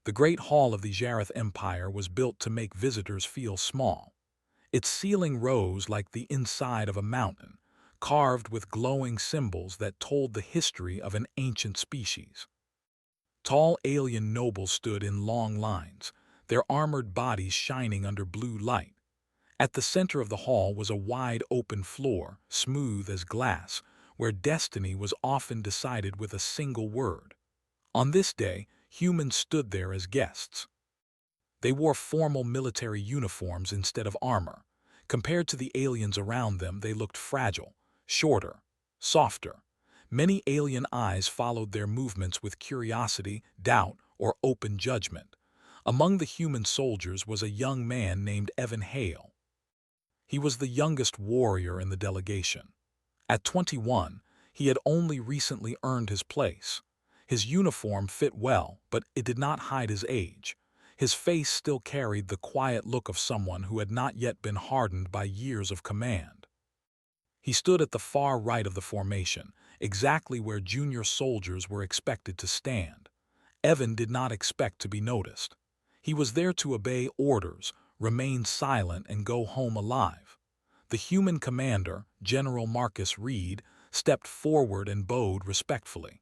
The Great Hall of the Jareth Empire was built to make visitors feel small. Its ceiling rose like the inside of a mountain, carved with glowing symbols that told the history of an ancient species. Tall alien nobles stood in long lines, their armored bodies shining under blue light. At the center of the hall was a wide open floor, smooth as glass, where destiny was often decided with a single word. On this day, humans stood there as guests. They wore formal military uniforms instead of armor. Compared to the aliens around them, they looked fragile, shorter, softer. Many alien eyes followed their movements with curiosity, doubt, or open judgment. Among the human soldiers was a young man named Evan Hale. He was the youngest warrior in the delegation. At 21, he had only recently earned his place. His uniform fit well, but it did not hide his age. His face still carried the quiet look of someone who had not yet been hardened by years of command. He stood at the far right of the formation, exactly where junior soldiers were expected to stand. Evan did not expect to be noticed. He was there to obey orders, remain silent, and go home alive. The human commander, General Marcus Reed, stepped forward and bowed respectfully.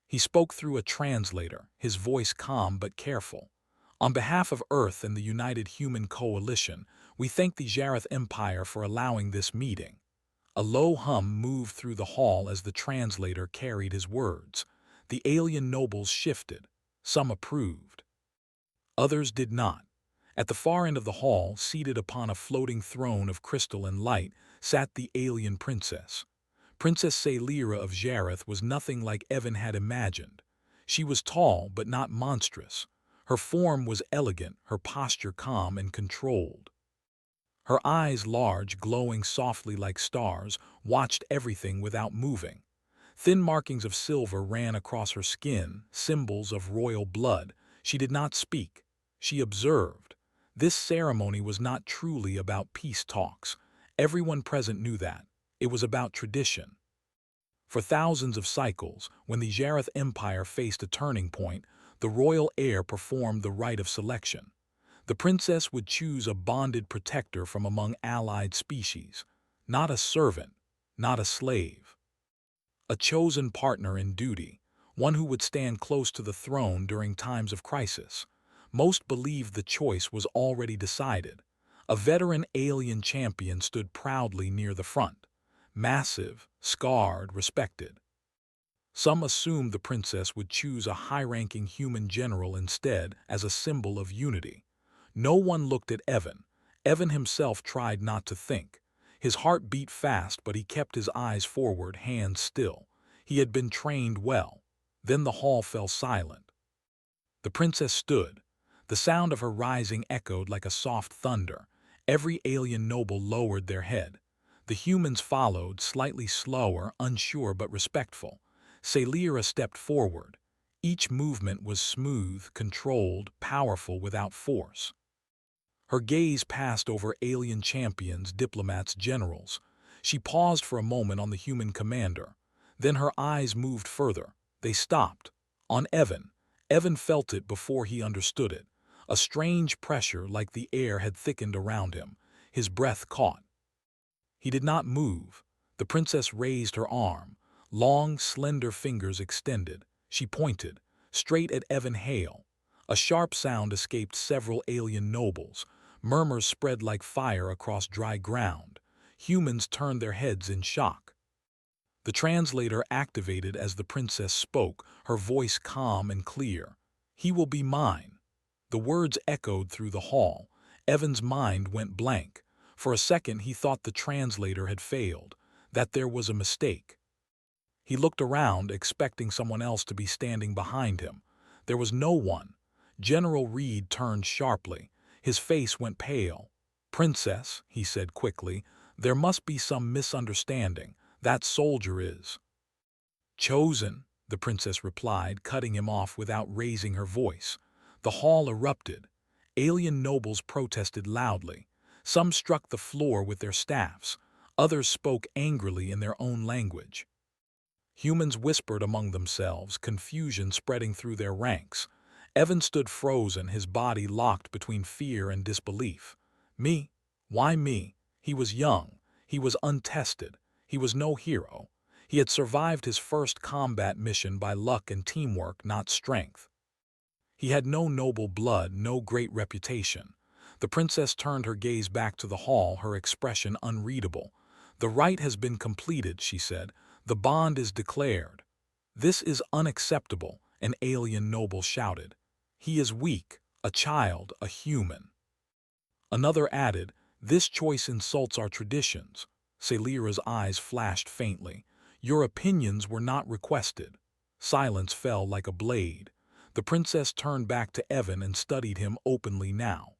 He spoke through a translator, his voice calm but careful. On behalf of Earth and the United Human Coalition, we thank the Jareth Empire for allowing this meeting. A low hum moved through the hall as the translator carried his words. The alien nobles shifted. Some approved. Others did not. At the far end of the hall, seated upon a floating throne of crystal and light, sat the alien princess. Princess Sailira of Jareth was nothing like Evan had imagined. She was tall but not monstrous. Her form was elegant, her posture calm and controlled. Her eyes, large, glowing softly like stars, watched everything without moving. Thin markings of silver ran across her skin, symbols of royal blood. She did not speak. She observed. This ceremony was not truly about peace talks. Everyone present knew that. It was about tradition. For thousands of cycles, when the Jareth Empire faced a turning point, the royal heir performed the rite of selection. The princess would choose a bonded protector from among allied species, not a servant, not a slave. A chosen partner in duty, one who would stand close to the throne during times of crisis. Most believed the choice was already decided. A veteran alien champion stood proudly near the front. Massive, scarred, respected. Some assumed the princess would choose a high-ranking human general instead as a symbol of unity. No one looked at Evan. Evan himself tried not to think. His heart beat fast, but he kept his eyes forward, hands still. He had been trained well. Then the hall fell silent. The princess stood. The sound of her rising echoed like a soft thunder. Every alien noble lowered their head. The humans followed, slightly slower, unsure but respectful. Sailira stepped forward. Each movement was smooth, controlled, powerful without force. Her gaze passed over alien champions, diplomats, generals. She paused for a moment on the human commander. Then her eyes moved further. They stopped. On Evan. Evan felt it before he understood it. A strange pressure, like the air had thickened around him. His breath caught. He did not move. The princess raised her arm. Long, slender fingers extended. She pointed, straight at Evan Hale. A sharp sound escaped several alien nobles. Murmurs spread like fire across dry ground. Humans turned their heads in shock. The translator activated as the princess spoke, her voice calm and clear. "He will be mine." The words echoed through the hall. Evan's mind went blank. For a second he thought the translator had failed, that there was a mistake. He looked around, expecting someone else to be standing behind him. There was no one. General Reed turned sharply. His face went pale. "Princess," he said quickly, "there must be some misunderstanding. That soldier is—" "Chosen," the princess replied, cutting him off without raising her voice. The hall erupted. Alien nobles protested loudly. Some struck the floor with their staffs. Others spoke angrily in their own language. Humans whispered among themselves, confusion spreading through their ranks. Evan stood frozen, his body locked between fear and disbelief. Me? Why me? He was young. He was untested. He was no hero. He had survived his first combat mission by luck and teamwork, not strength. He had no noble blood, no great reputation. The princess turned her gaze back to the hall, her expression unreadable. "The rite has been completed," she said. "The bond is declared." "This is unacceptable," an alien noble shouted. "He is weak, a child, a human." Another added, "This choice insults our traditions." Celira's eyes flashed faintly. "Your opinions were not requested." Silence fell like a blade. The princess turned back to Evan and studied him openly now.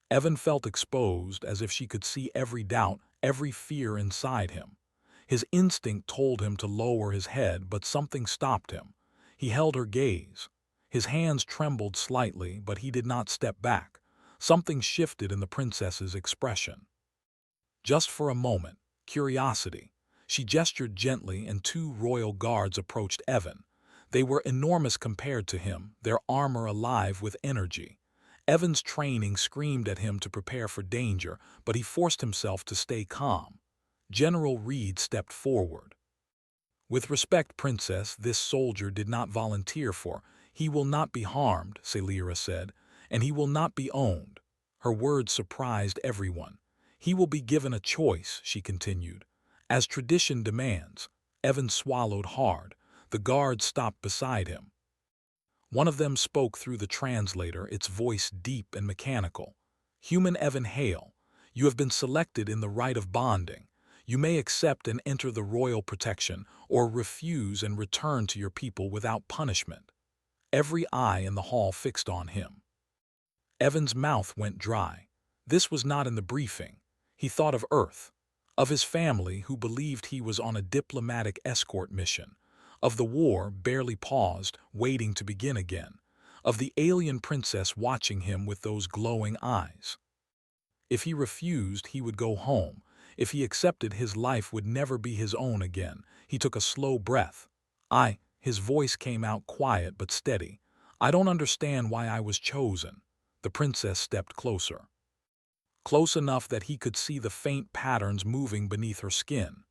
Evan felt exposed, as if she could see every doubt, every fear inside him. His instinct told him to lower his head, but something stopped him. He held her gaze. His hands trembled slightly, but he did not step back. Something shifted in the princess's expression. Just for a moment, curiosity. She gestured gently, and two royal guards approached Evan. They were enormous compared to him, their armor alive with energy. Evan's training screamed at him to prepare for danger, but he forced himself to stay calm. General Reed stepped forward. "With respect, Princess, this soldier did not volunteer for. He will not be harmed," Celira said, "and he will not be owned." Her words surprised everyone. "He will be given a choice," she continued. "As tradition demands." Evan swallowed hard. The guard stopped beside him. One of them spoke through the translator, its voice deep and mechanical. "Human Evan Hale, you have been selected in the rite of bonding. You may accept and enter the royal protection, or refuse and return to your people without punishment." Every eye in the hall fixed on him. Evan's mouth went dry. This was not in the briefing. He thought of Earth, of his family who believed he was on a diplomatic escort mission, of the war barely paused, waiting to begin again, of the alien princess watching him with those glowing eyes. If he refused, he would go home. If he accepted, his life would never be his own again. He took a slow breath. His voice came out quiet but steady. "I don't understand why I was chosen." The princess stepped closer. Close enough that he could see the faint patterns moving beneath her skin.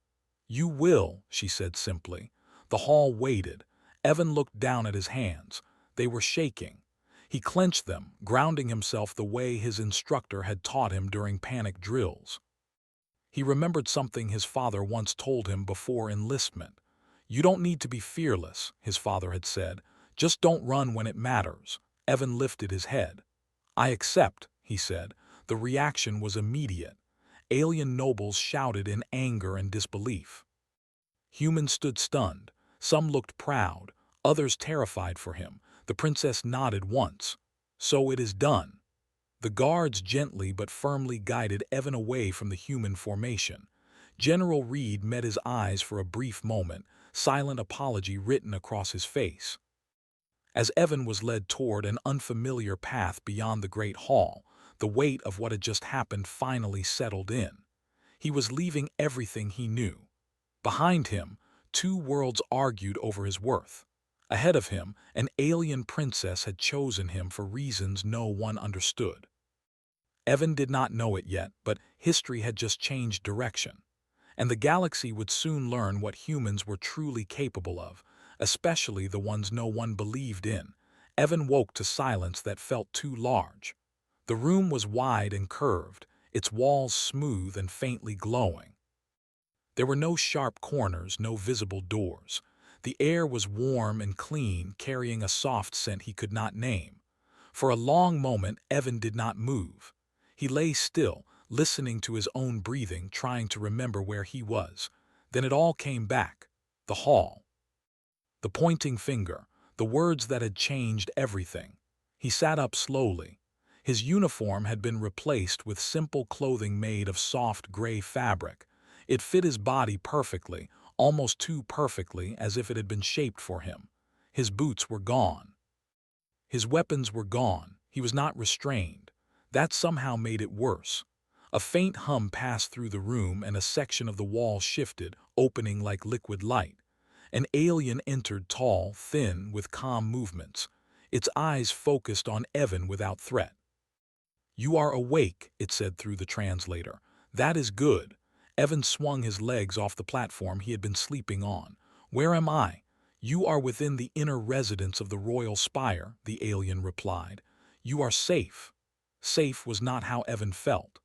"You will," she said simply. The hall waited. Evan looked down at his hands. They were shaking. He clenched them, grounding himself the way his instructor had taught him during panic drills. He remembered something his father once told him before enlistment. "You don't need to be fearless," his father had said. "Just don't run when it matters." Evan lifted his head. "I accept," he said. The reaction was immediate. Alien nobles shouted in anger and disbelief. Humans stood stunned. Some looked proud, others terrified for him. The princess nodded once. "So it is done." The guards gently but firmly guided Evan away from the human formation. General Reed met his eyes for a brief moment, silent apology written across his face. As Evan was led toward an unfamiliar path beyond the great hall, the weight of what had just happened finally settled in. He was leaving everything he knew. Behind him, two worlds argued over his worth. Ahead of him, an alien princess had chosen him for reasons no one understood. Evan did not know it yet, but history had just changed direction. And the galaxy would soon learn what humans were truly capable of, especially the ones no one believed in. Evan woke to silence that felt too large. The room was wide and curved, its walls smooth and faintly glowing. There were no sharp corners, no visible doors. The air was warm and clean, carrying a soft scent he could not name. For a long moment, Evan did not move. He lay still, listening to his own breathing, trying to remember where he was. Then it all came back. The hall. The pointing finger, the words that had changed everything. He sat up slowly. His uniform had been replaced with simple clothing made of soft gray fabric. It fit his body perfectly, almost too perfectly, as if it had been shaped for him. His boots were gone. His weapons were gone. He was not restrained. That somehow made it worse. A faint hum passed through the room and a section of the wall shifted, opening like liquid light. An alien entered, tall, thin, with calm movements. its eyes focused on Evan without threat. "You are awake," it said through the translator. "That is good." Evan swung his legs off the platform he had been sleeping on. "Where am I?" "You are within the inner residence of the royal spire," the alien replied. "You are safe." Safe was not how Evan felt.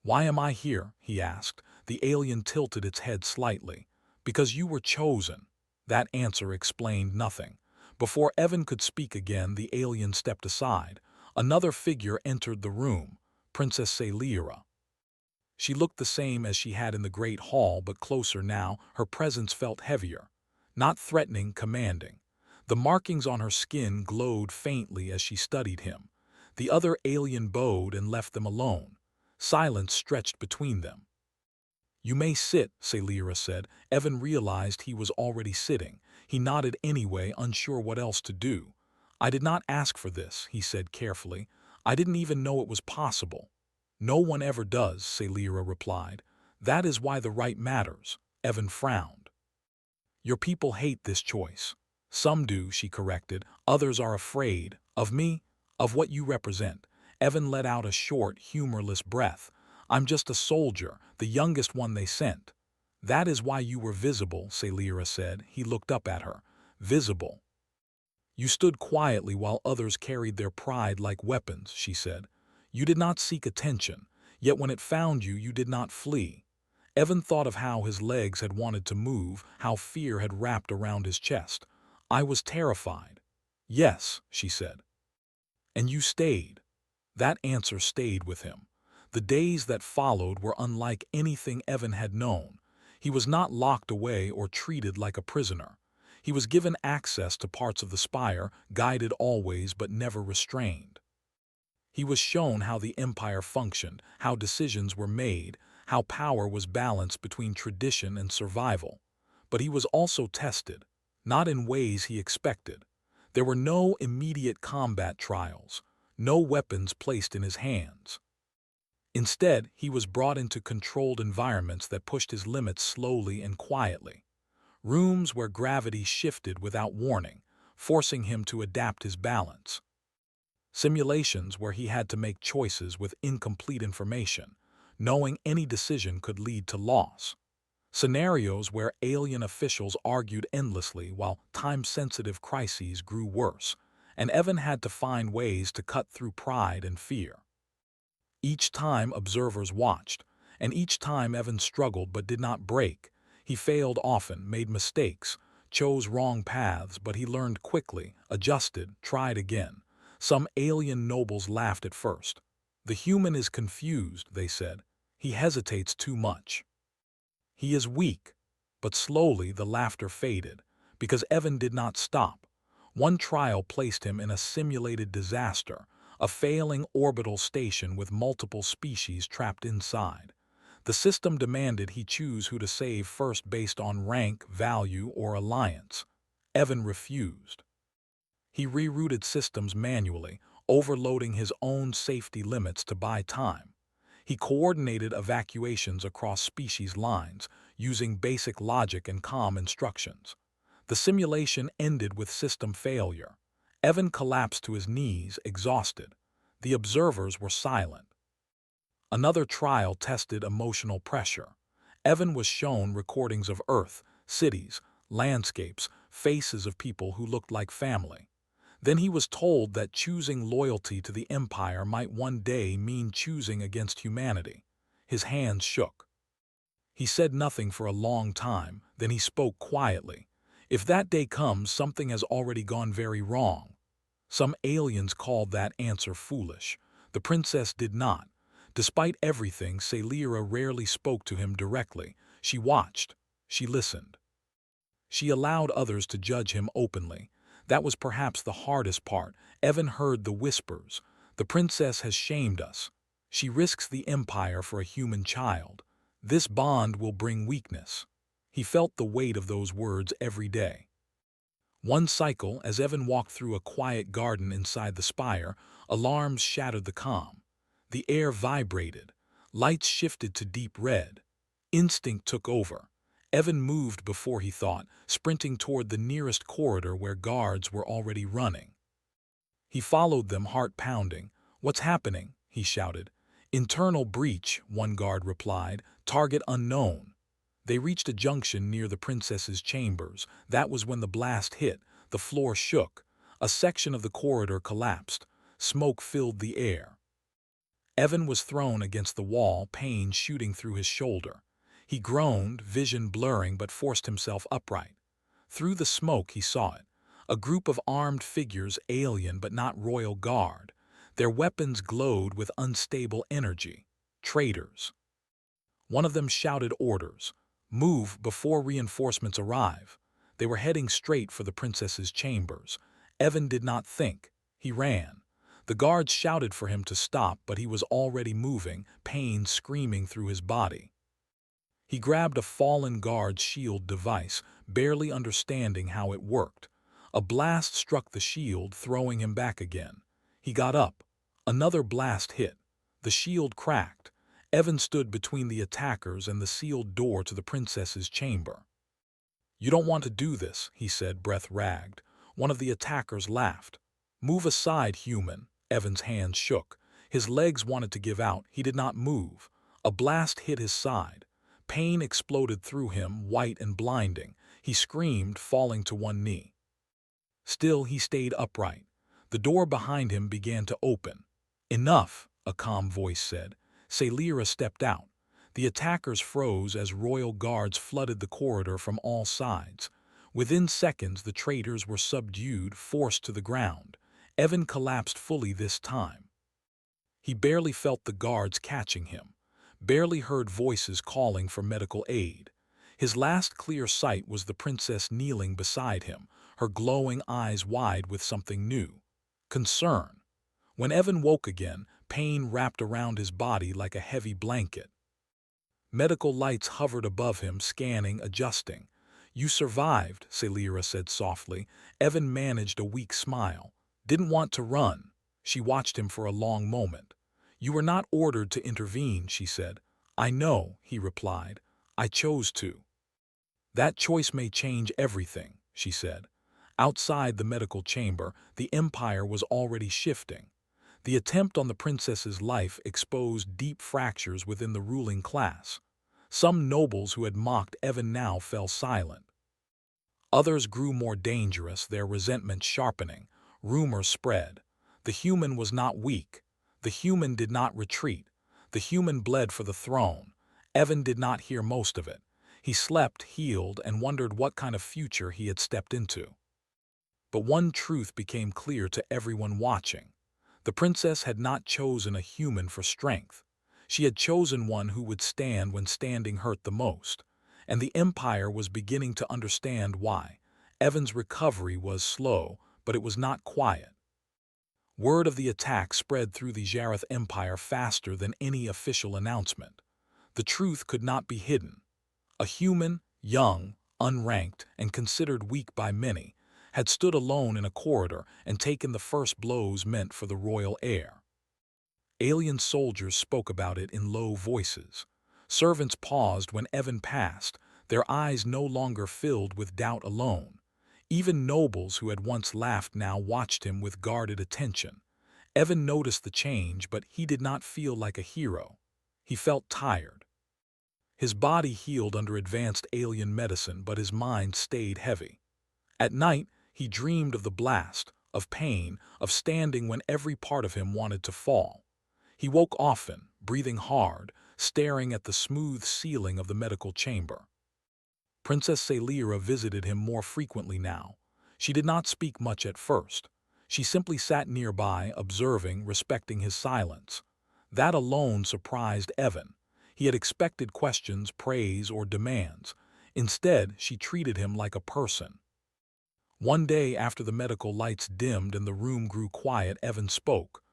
"Why am I here?" he asked. The alien tilted its head slightly. "Because you were chosen." That answer explained nothing. Before Evan could speak again, the alien stepped aside. Another figure entered the room, Princess Salira. She looked the same as she had in the Great Hall, but closer now, her presence felt heavier. Not threatening, commanding. The markings on her skin glowed faintly as she studied him. The other alien bowed and left them alone. Silence stretched between them. "You may sit," Salira said. Evan realized he was already sitting. He nodded anyway, unsure what else to do. "I did not ask for this," he said carefully. "I didn't even know it was possible." "No one ever does," Salira replied. "That is why the right matters." Evan frowned. "Your people hate this choice." "Some do," she corrected. "Others are afraid. Of me? Of what you represent." Evan let out a short, humorless breath. "I'm just a soldier, the youngest one they sent." "That is why you were visible," Salira said. He looked up at her. "Visible." "You stood quietly while others carried their pride like weapons," she said. "You did not seek attention, yet when it found you, you did not flee." Evan thought of how his legs had wanted to move, how fear had wrapped around his chest. "I was terrified." "Yes," she said. "And you stayed." That answer stayed with him. The days that followed were unlike anything Evan had known. He was not locked away or treated like a prisoner. He was given access to parts of the spire, guided always but never restrained. He was shown how the empire functioned, how decisions were made, how power was balanced between tradition and survival. But he was also tested, not in ways he expected. There were no immediate combat trials, no weapons placed in his hands. Instead, he was brought into controlled environments that pushed his limits slowly and quietly. Rooms where gravity shifted without warning, forcing him to adapt his balance. Simulations where he had to make choices with incomplete information, knowing any decision could lead to loss. Scenarios where alien officials argued endlessly while time-sensitive crises grew worse, and Evan had to find ways to cut through pride and fear. Each time observers watched, and each time Evan struggled but did not break. He failed often, made mistakes, chose wrong paths, but he learned quickly, adjusted, tried again. Some alien nobles laughed at first. "The human is confused," they said. "He hesitates too much. He is weak." But slowly the laughter faded, because Evan did not stop. One trial placed him in a simulated disaster, a failing orbital station with multiple species trapped inside. The system demanded he choose who to save first based on rank, value, or alliance. Evan refused. He rerouted systems manually, overloading his own safety limits to buy time. He coordinated evacuations across species lines, using basic logic and calm instructions. The simulation ended with system failure. Evan collapsed to his knees, exhausted. The observers were silent. Another trial tested emotional pressure. Evan was shown recordings of Earth, cities, landscapes, faces of people who looked like family. Then he was told that choosing loyalty to the Empire might one day mean choosing against humanity. His hands shook. He said nothing for a long time, then he spoke quietly. "If that day comes, something has already gone very wrong." Some aliens called that answer foolish. The princess did not. Despite everything, Salira rarely spoke to him directly. She watched. She listened. She allowed others to judge him openly. That was perhaps the hardest part. Evan heard the whispers. "The princess has shamed us. She risks the empire for a human child. This bond will bring weakness." He felt the weight of those words every day. One cycle, as Evan walked through a quiet garden inside the spire, alarms shattered the calm. The air vibrated. Lights shifted to deep red. Instinct took over. Evan moved before he thought, sprinting toward the nearest corridor where guards were already running. He followed them, heart pounding. "What's happening?" he shouted. "Internal breach," one guard replied. "Target unknown." They reached a junction near the princess's chambers. That was when the blast hit. The floor shook. A section of the corridor collapsed. Smoke filled the air. Evan was thrown against the wall, pain shooting through his shoulder. He groaned, vision blurring, but forced himself upright. Through the smoke he saw it. A group of armed figures, alien but not royal guard. Their weapons glowed with unstable energy. Traitors. One of them shouted orders. "Move before reinforcements arrive." They were heading straight for the princess's chambers. Evan did not think. He ran. The guards shouted for him to stop, but he was already moving, pain screaming through his body. He grabbed a fallen guard's shield device, barely understanding how it worked. A blast struck the shield, throwing him back again. He got up. Another blast hit. The shield cracked. Evan stood between the attackers and the sealed door to the princess's chamber. "You don't want to do this," he said, breath ragged. One of the attackers laughed. "Move aside, human." Evan's hands shook. His legs wanted to give out. He did not move. A blast hit his side. Pain exploded through him, white and blinding. He screamed, falling to one knee. Still, he stayed upright. The door behind him began to open. "Enough," a calm voice said. Salira stepped out. The attackers froze as royal guards flooded the corridor from all sides. Within seconds, the traitors were subdued, forced to the ground. Evan collapsed fully this time. He barely felt the guards catching him, barely heard voices calling for medical aid. His last clear sight was the princess kneeling beside him, her glowing eyes wide with something new. Concern. When Evan woke again, pain wrapped around his body like a heavy blanket. Medical lights hovered above him, scanning, adjusting. "You survived," Salira said softly. Evan managed a weak smile. "Didn't want to run." She watched him for a long moment. "You were not ordered to intervene," she said. "I know," he replied. "I chose to." "That choice may change everything," she said. Outside the medical chamber, the empire was already shifting. The attempt on the princess's life exposed deep fractures within the ruling class. Some nobles who had mocked Evan now fell silent. Others grew more dangerous, their resentment sharpening. Rumors spread. The human was not weak. The human did not retreat. The human bled for the throne. Evan did not hear most of it. He slept, healed, and wondered what kind of future he had stepped into. But one truth became clear to everyone watching. The princess had not chosen a human for strength. She had chosen one who would stand when standing hurt the most. And the empire was beginning to understand why. Evan's recovery was slow, but it was not quiet. Word of the attack spread through the Jareth Empire faster than any official announcement. The truth could not be hidden. A human, young, unranked, and considered weak by many, had stood alone in a corridor and taken the first blows meant for the royal heir. Alien soldiers spoke about it in low voices. Servants paused when Evan passed, their eyes no longer filled with doubt alone. Even nobles who had once laughed now watched him with guarded attention. Evan noticed the change, but he did not feel like a hero. He felt tired. His body healed under advanced alien medicine, but his mind stayed heavy. At night, he dreamed of the blast, of pain, of standing when every part of him wanted to fall. He woke often, breathing hard, staring at the smooth ceiling of the medical chamber. Princess Salira visited him more frequently now. She did not speak much at first. She simply sat nearby, observing, respecting his silence. That alone surprised Evan. He had expected questions, praise, or demands. Instead, she treated him like a person. One day, after the medical lights dimmed and the room grew quiet, Evan spoke.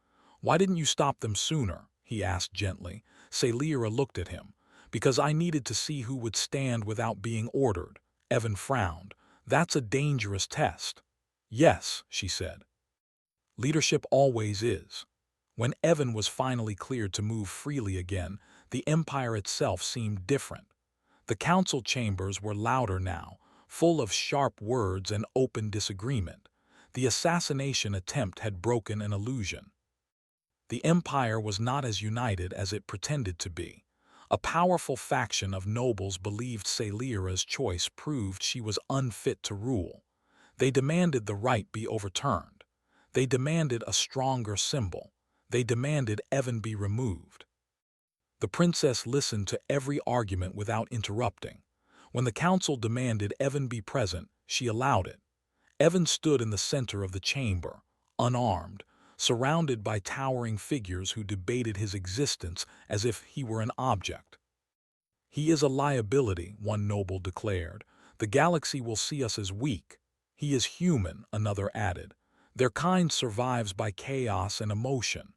"Why didn't you stop them sooner?" he asked gently. Salira looked at him. "Because I needed to see who would stand without being ordered." Evan frowned. "That's a dangerous test." "Yes," she said. "Leadership always is." When Evan was finally cleared to move freely again, the empire itself seemed different. The council chambers were louder now, full of sharp words and open disagreement. The assassination attempt had broken an illusion. The Empire was not as united as it pretended to be. A powerful faction of nobles believed Sailira's choice proved she was unfit to rule. They demanded the right be overturned. They demanded a stronger symbol. They demanded Evan be removed. The princess listened to every argument without interrupting. When the council demanded Evan be present, she allowed it. Evan stood in the center of the chamber, unarmed, surrounded by towering figures who debated his existence as if he were an object. "He is a liability," one noble declared. "The galaxy will see us as weak." "He is human," another added. "Their kind survives by chaos and emotion."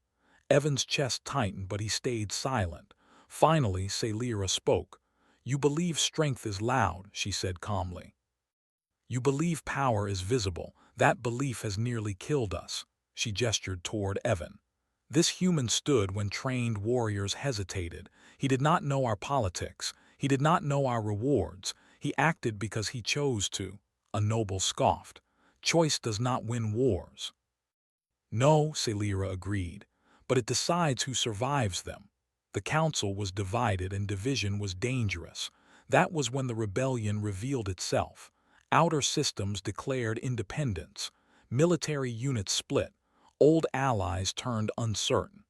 Evan's chest tightened, but he stayed silent. Finally, Sailira spoke. "You believe strength is loud," she said calmly. "You believe power is visible. That belief has nearly killed us." She gestured toward Evan. "This human stood when trained warriors hesitated. He did not know our politics. He did not know our rewards. He acted because he chose to." A noble scoffed. "Choice does not win wars." "No," Sailira agreed, "but it decides who survives them." The council was divided and division was dangerous. That was when the rebellion revealed itself. Outer systems declared independence. Military units split. Old allies turned uncertain.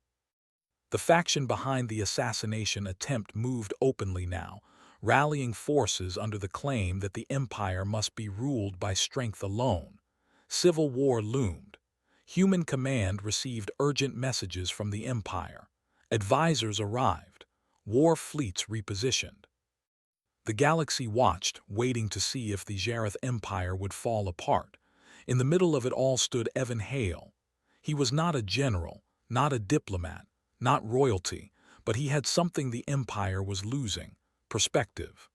The faction behind the assassination attempt moved openly now, rallying forces under the claim that the empire must be ruled by strength alone. Civil war loomed. Human command received urgent messages from the empire. Advisors arrived. War fleets repositioned. The galaxy watched, waiting to see if the Jareth Empire would fall apart. In the middle of it all stood Evan Hale. He was not a general, not a diplomat, not royalty, but he had something the Empire was losing: perspective.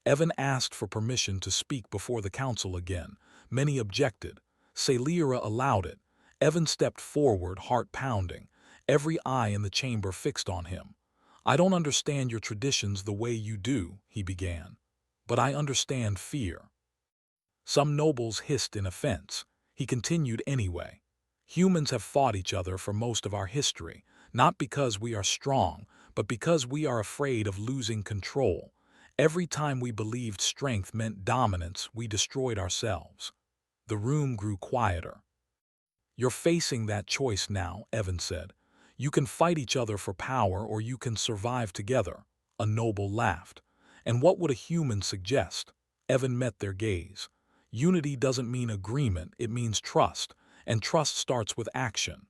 Evan asked for permission to speak before the council again. Many objected. Sailira allowed it. Evan stepped forward, heart pounding, every eye in the chamber fixed on him. "I don't understand your traditions the way you do," he began, "but I understand fear." Some nobles hissed in offense. He continued anyway. "Humans have fought each other for most of our history, not because we are strong, but because we are afraid of losing control. Every time we believed strength meant dominance, we destroyed ourselves." The room grew quieter. "You're facing that choice now," Evan said. "You can fight each other for power, or you can survive together." A noble laughed. "And what would a human suggest?" Evan met their gaze. "Unity doesn't mean agreement, it means trust, and trust starts with action."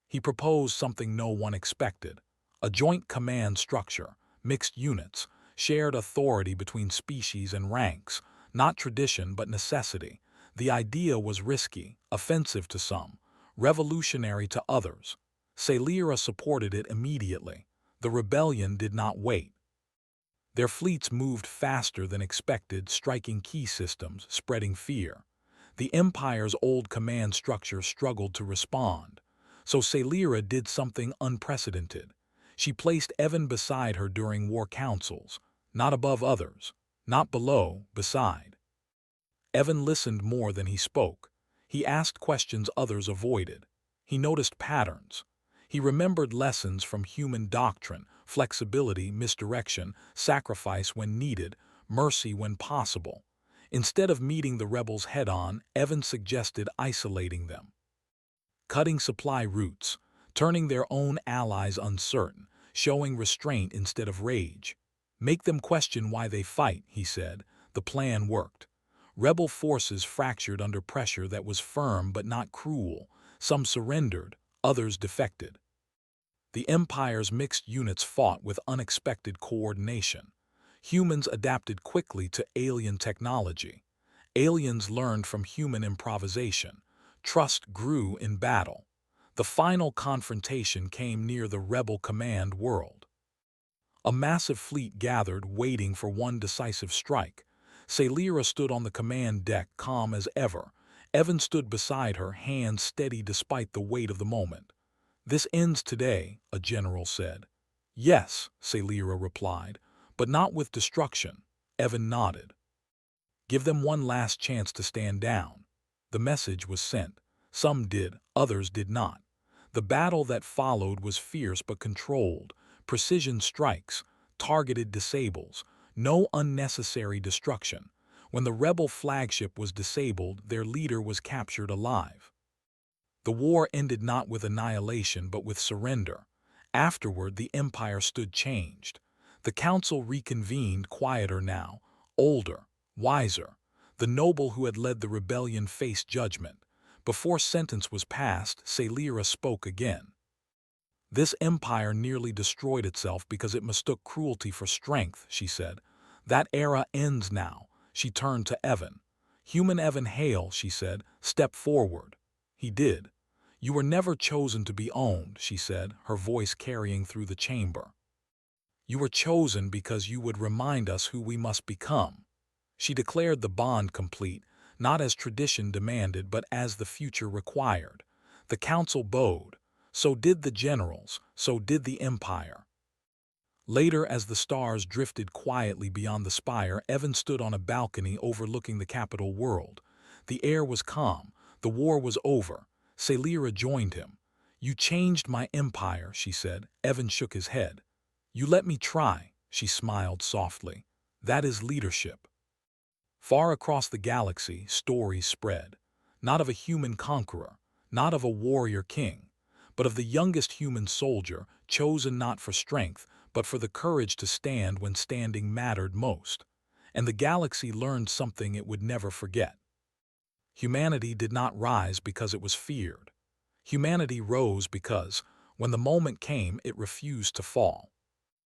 He proposed something no one expected: a joint command structure, mixed units, shared authority between species and ranks, not tradition but necessity. The idea was risky, offensive to some, revolutionary to others. Sailira supported it immediately. The rebellion did not wait. Their fleets moved faster than expected, striking key systems, spreading fear. The Empire's old command structure struggled to respond. So Sailira did something unprecedented. She placed Evan beside her during war councils, not above others, not below, beside. Evan listened more than he spoke. He asked questions others avoided. He noticed patterns. He remembered lessons from human doctrine: flexibility, misdirection, sacrifice when needed, mercy when possible. Instead of meeting the rebels head-on, Evan suggested isolating them, cutting supply routes, turning their own allies uncertain, showing restraint instead of rage. "Make them question why they fight," he said. The plan worked. Rebel forces fractured under pressure that was firm but not cruel. Some surrendered, others defected. The Empire's mixed units fought with unexpected coordination. Humans adapted quickly to alien technology. Aliens learned from human improvisation. Trust grew in battle. The final confrontation came near the rebel command world. A massive fleet gathered, waiting for one decisive strike. Sailira stood on the command deck, calm as ever. Evan stood beside her, hands steady despite the weight of the moment. "This ends today," a general said. "Yes," Sailira replied, "but not with destruction." Evan nodded. "Give them one last chance to stand down." The message was sent. Some did, others did not. The battle that followed was fierce but controlled. Precision strikes, targeted disables, no unnecessary destruction. When the rebel flagship was disabled, their leader was captured alive. The war ended not with annihilation but with surrender. Afterward, the empire stood changed. The council reconvened, quieter now, older, wiser. The noble who had led the rebellion faced judgment. Before sentence was passed, Salira spoke again. This empire nearly destroyed itself because it mistook cruelty for strength, she said. That era ends now. She turned to Evan. Human Evan Hale, she said, step forward. He did. You were never chosen to be owned, she said, her voice carrying through the chamber. You were chosen because you would remind us who we must become. She declared the bond complete, not as tradition demanded but as the future required. The council bowed. So did the generals, so did the empire. Later, as the stars drifted quietly beyond the spire, Evan stood on a balcony overlooking the capital world. The air was calm. The war was over. Salira joined him. You changed my empire, she said. Evan shook his head. You let me try, she smiled softly. That is leadership. Far across the galaxy, stories spread. Not of a human conqueror, not of a warrior king, but of the youngest human soldier, chosen not for strength, but for the courage to stand when standing mattered most. And the galaxy learned something it would never forget. Humanity did not rise because it was feared. Humanity rose because, when the moment came, it refused to fall.